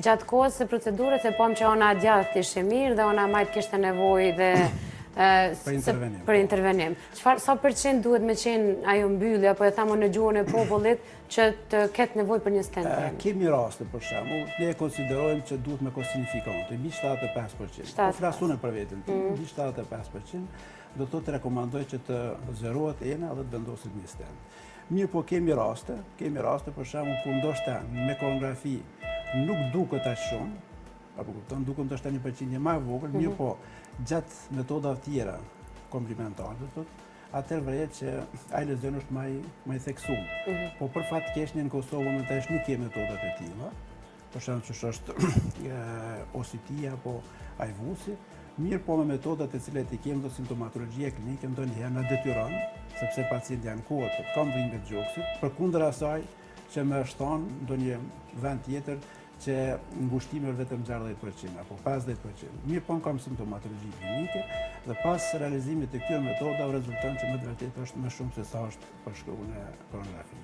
Gjatë kohës së procedurës e pom që ona djathtë ishte mirë dhe ona majtë kishte nevojë dhe për intervenim. Sa përqind duhet me qenë ajo mbyllje, apo e thamë në gjuhën e popullit, që të ketë nevojë për një stent? Kemi raste, për shembull, ne konsiderojmë që duhet me kostinifikante, mbi 75%. Po flasune për veten tim, mbi 75%, do të rekomandoj që të zërohet ena dhe të vendoset një stent. Mirë, po kemi raste, për shembull, ku ndoshta me kolonografi nuk duket aq shumë, apo kupton, duket ndoshta 1% më e vogël, mirë po gjatë metodave tjera komplementare, atëherë vëret që ai lezion është më i theksuar. Po për fat keq në Kosovë momentalisht nuk kemi metodat e tilla. Për shembull që është ositia apo ajvusi, mirë po me metodat e cilat i kemi do simptomatologjia klinike ndonjëherë na detyron, sepse pacienti janë kohët të kam dhimbje të gjoksit, përkundër asaj që më është thonë ndonjë vend tjetër që ngushtimi është vetëm 60% apo 50%. Mirë po kam simptomatologji klinike dhe pas realizimit të këtyre metodave rezulton që më të vërtetë është më shumë se sa është përshkruar në kolonografi.